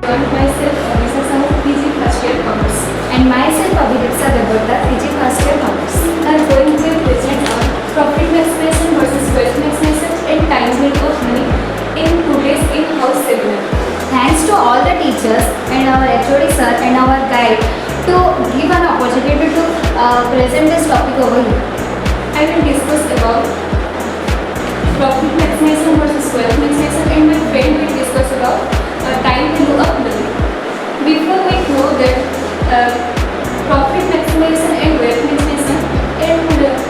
myself Anisa Sahu, PG first year commerce. And myself Abhidipsa Devarta, PG first year commerce. I am going to present on profit maximization versus wealth maximization and time value of money in today's in-house seminar. Thanks to all the teachers and our HOD sir and our guide to give an opportunity to present this topic over here. I will discuss about profit maximization versus wealth maximization, and my friend will discuss about time value of money. Before we know that profit maximization and wealth maximization,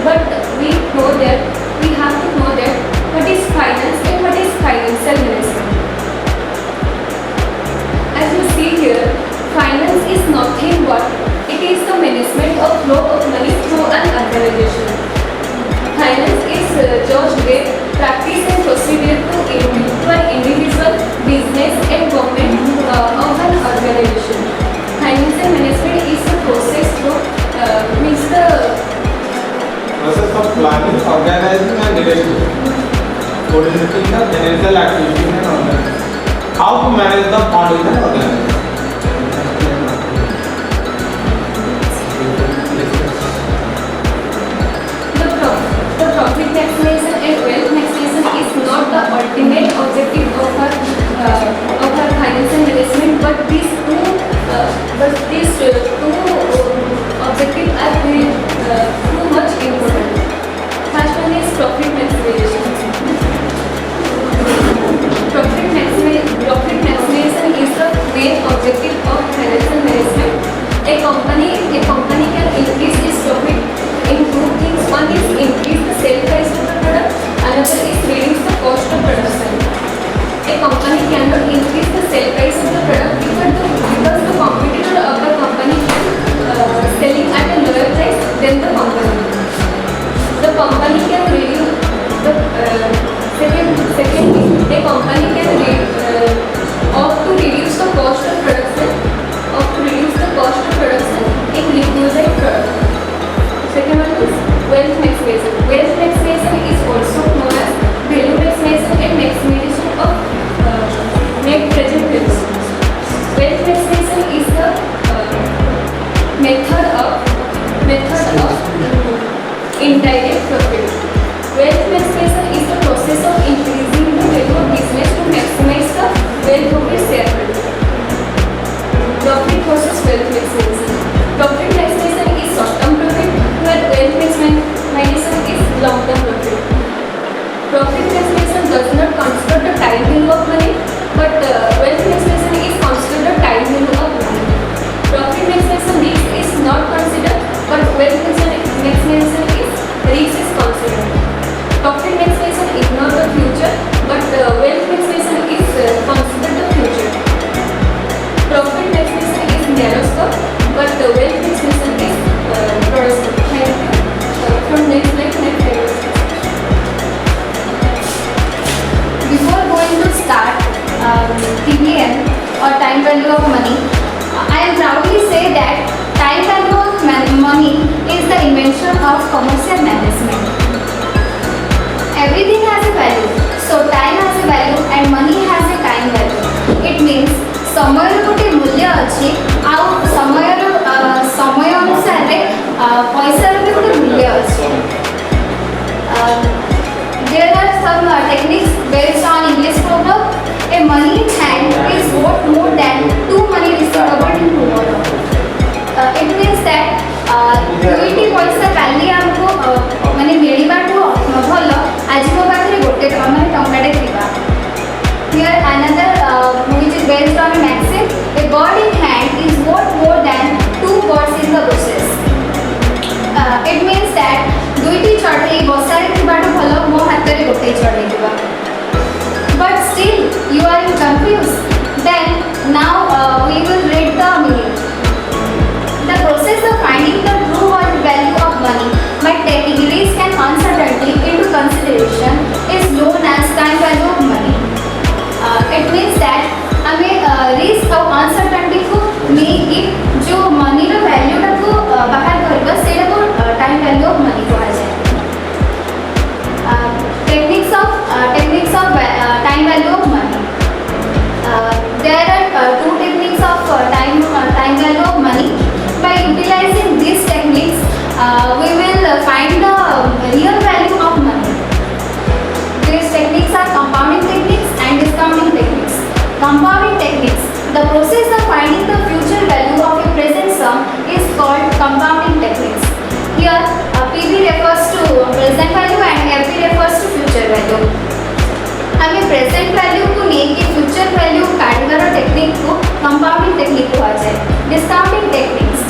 but we know that we have to know that what is finance and what is financial management. As you see here, finance is nothing but it is the management of flow of money through an organization. Finance is just the practice and procedure to an individual, business and government of an organization. Financial management is the process through means the process of planning, organizing and directing, coordinating the financial activities and organizing. How to manage the fund in an organization. The profit maximization and wealth maximization is not the ultimate objective of our financial management, but these two objectives are very too much important. First one is profit maximization. Profit maximization is the main objective of financial management. A company can increase its profit in two things. One is increase the sale price of the product, another is reduce the cost of production. A company cannot increase the sale price of the product because the competitor of the company is selling at a lower price than the company. The company can reduce the second is a company can opt to reduce the cost of production in requisite product. Second one is wealth maximization. Wealth maximization is also known as value maximization and maximization of net present value. Wealth maximization is the method of indirect profit. Wealth maximization is the process of increasing the value of business to maximize the wealth of its shareholder. Profit versus wealth maximization. Profit maximization is short-term profit, where wealth maximization is long-term profit. Profit maximization does not consider the time value of money, but wealth maximization is considered the time value of money. Profit maximization risk is not considered, but wealth maximization is risk is considered. Profit maximization ignores the future, but wealth maximization is considered the future. Profit maximization is narrow scope, but the wealth maximization is broad scope. Thank you. From next slide, Before going to start TVM or time value of money, I am proudly say that time value of money is the invention of commercial management. Everything has a value, so time has a value and money has a time value. It means ସମୟର ଗୋଟେ ମୂଲ୍ୟ ଅଛି ଆଉ ସମୟ ଅନୁସାରେ ପଇସାର ବି ଗୋଟେ ମୂଲ୍ୟ ଅଛି. There are some techniques based on English proverb. A money in hand is worth more than two money receivable in tomorrow. It means that ଦୁଇଟି ପଇସା କାଲି ଆମକୁ ମାନେ ମିଳିବାଠୁ ଭଲ ଆଜି ମୋ ପାଖରେ ଗୋଟେ ମାନେ ଟଙ୍କାଟେ ଥିବା. Here another which is based on a maxim, a bird in hand is worth more than two birds in the bushes. It means that ଦୁଇଟି ଚଢ଼େଇ ବସାରେ ଥିବାଠୁ ଭଲ ମୋ ହାତରେ ଗୋଟେ ଚଢ଼େଇ ଥିବା. But still you are confused. Then now we will read the meaning. The process of finding the true value of money by taking risk and uncertainty into consideration is known as time value of money. It means that हमें risk और uncertainty को नेकी जो money रो value टा को बाहर करवा सेटा को time value of money कहा जाए. Techniques of Compounding techniques. The process of finding the future value of a present sum is called compounding techniques. Here, PV refers to present value and FV refers to future value. हमें present value को लेके future value काढ़िबार technique को compounding technique कहा जाए. Discounting techniques.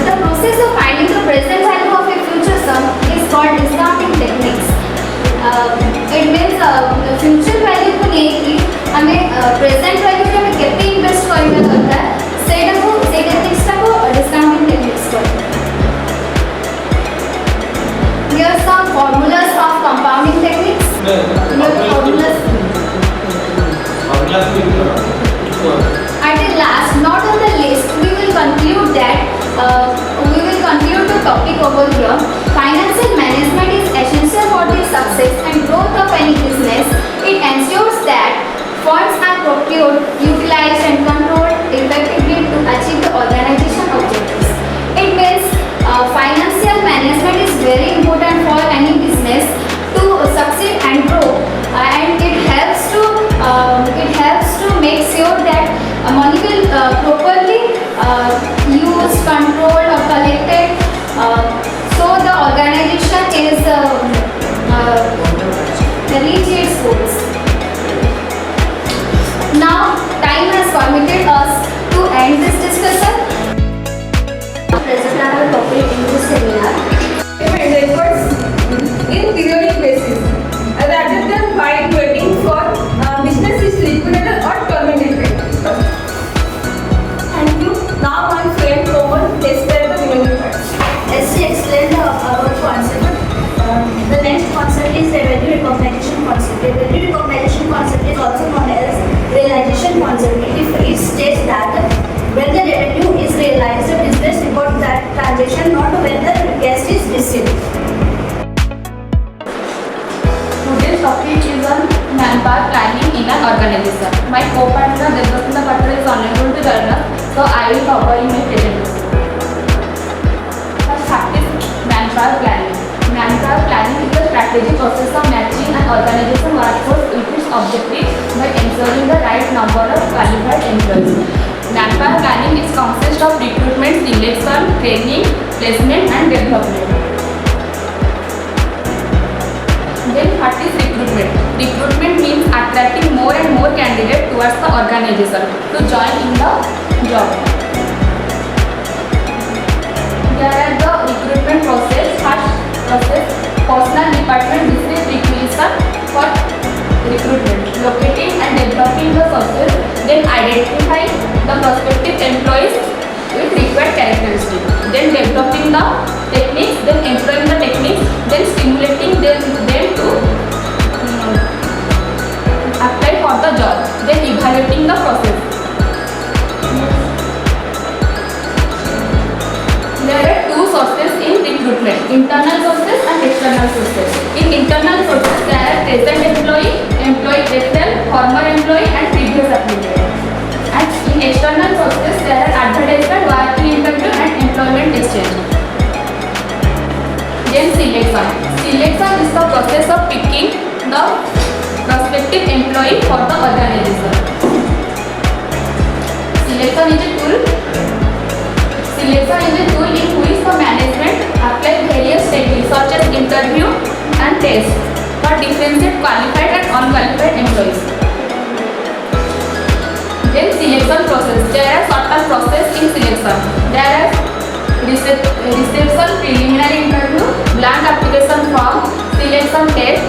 The process of finding the present value of a future sum is called discounting techniques. It means future value को लेके हमें present value रे हमें कितने इन्वेस्ट करना दरकार सेटा को से टेक्निक्स को डिस्काउंटिंग टेक्निक्स कहते हैं. Here are some formulas of compounding techniques. At the last, not on the list, we will conclude the topic over here. Financial management is essential for the success and growth of any business. It ensures that funds are procured, utilized and controlled effectively to achieve the organization objectives. It means financial management is very important for any business to succeed and grow, and it helps to make sure that money will properly used, controlled or collected, so the organization is reach its goals. Now time has permitted us to end this discussion. Present our topic in this seminar. Efforts in periodic basis rather than while waiting for business is liquidated or terminated. Thank you. Now my friend Roman describe the remaining parts. As she explained about concept, the next concept is revenue recognition concept. Revenue recognition concept is also known as realization concept. It states that when the revenue is realized, the business reports that transaction, not when the cash is received. Today's topic is on manpower planning in an organization. My co-partner Devasanta Patel is unable to join us, so I will cover in my presentation. First fact is manpower planning. Manpower planning is the strategic process of matching an organization workforce with its objective by ensuring the right number of qualified employees. Manpower planning is consists of recruitment, selection, training, placement and development. Then what is recruitment? Recruitment means attracting more and more candidates towards the organization to join in the job. There are the recruitment process. First process, personnel department receives requisition for recruitment, locating and developing the sources, then identify the prospective employees with required characteristics, then developing the techniques, then employing the techniques, then stimulating them to apply for the job, then evaluating the process. There are two sources in recruitment, internal sources and external sources. In internal sources, there are present employee, employee referral, former employee and previous applicant. And in external sources, there are advertisement, working interview and employment exchange. Then selection. Selection is the process of picking the prospective employee for the organization. Selection is a tool. Selection is a tool in which the management apply various techniques such as interview and test for differentiate qualified and unqualified employees. Then selection process. There are certain process in selection. There are reception, preliminary interview, blank application form, selection test,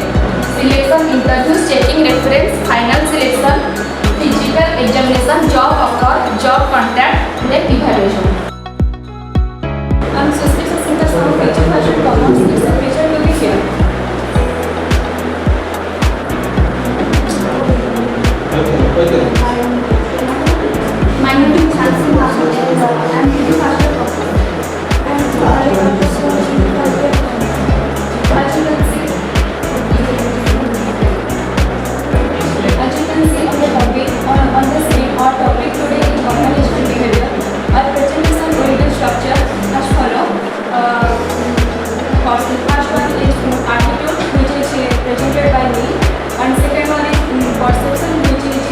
selection interviews, checking reference, final selection, physical examination, job offer, job contract, then evaluation. I'm suspicious in the some feature version commons. It's a feature to be here. My name is Chansi Bhasu and I'm the pastor of As you can see on the topic, on the screen, our topic today is organizational behavior. Our presentation going to structure as follow. First one is attitude, which is presented by me, and second one is perception, which is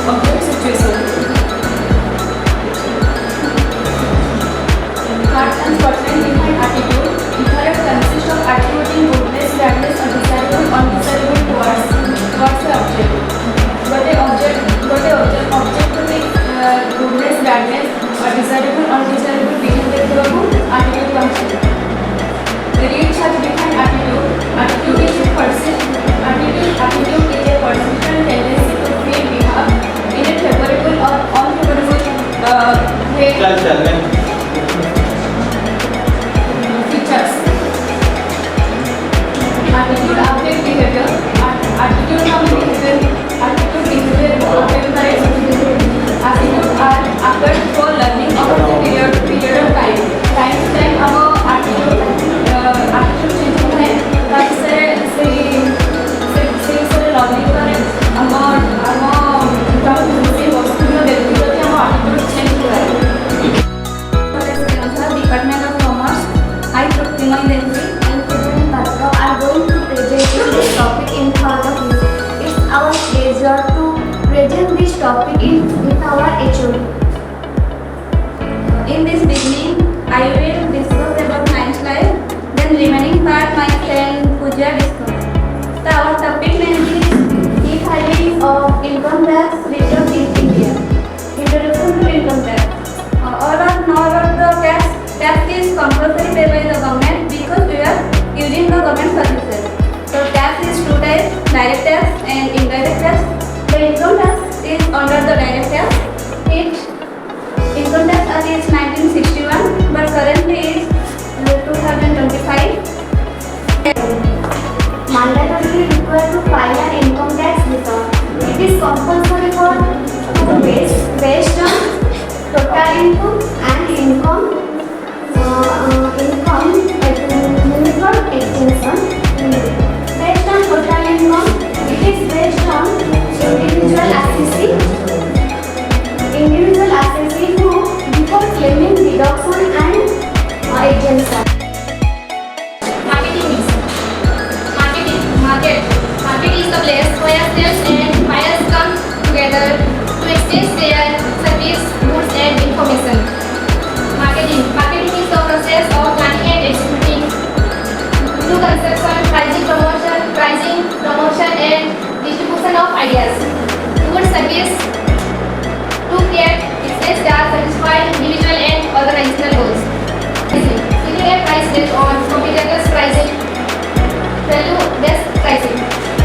object situation. Heart and Scotland define attitude. Intellect consists of attributing goodness, badness, or desirable, undesirable towards the object. But a object to be goodness, badness, or desirable, undesirable behavior to a good attitude comes in. The Reach has defined attitude. Attitude is a persistent tendency to behave in a favorable or unfavorable way. चल Features. Attitude affect behavior. Attitude of behavior. Attitude behavior affect attitude are occurred for learning over the period of time. Time to time our attitude changing है. ताकि से learning करें हम से वस्तु में देखते हैं हम attitude change करें. Department of Commerce. I Prima Denvi and Kujan Bhargav are going to present this topic in front of you. It's our pleasure to present this topic with our HOD. In this beginning, I will discuss about science life. Then remaining part my friend Pooja discuss. So our topic mainly is E-filing of income tax returns in India. introduction to income tax. All of the tax is compulsory paid by the government because we are using the government services. So tax is two types: direct tax and indirect tax. The income tax is under the direct tax. Income tax act is 1961, but currently is 2025. Mandatory required to file an income tax return. It is compulsory for based on total income and income uniform exemption. Based on total income, it is based on individual assessee who before claiming deduction and exemption. Market is the place where sales and buyers come together to exchange their service, goods and information. Marketing is the process of planning and executing new conception, pricing, promotion and distribution of ideas, goods, service to create business that satisfy individual and organizational goals. Setting a price based on competitors' pricing, value-based pricing.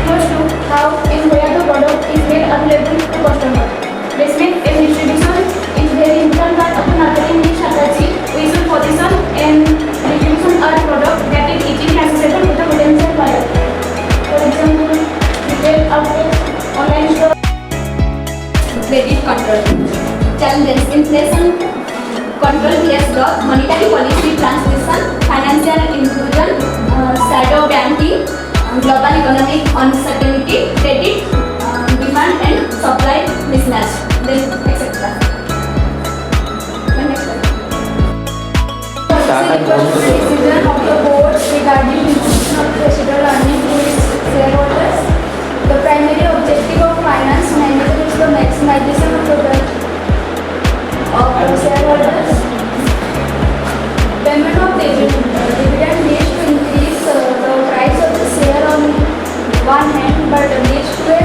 Number 2, how and where the product is made available to customer. Placement and distribution is very important part of marketing strategy. We should position and distribution our product that is easily accessible to the potential buyer. For example, retail outlets, online store. Credit control. Challenges: inflation control vs growth, monetary policy transmission, financial inclusion, shadow banking, global economic uncertainty, credit, demand and supply mismatch, then etc. Decision of the board regarding institution of residual earning to its shareholders. The primary objective of finance manager is the maximization of the wealth of the shareholders. Payment of dividend needs to increase the price of the share on one hand, but leads to a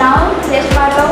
now this part of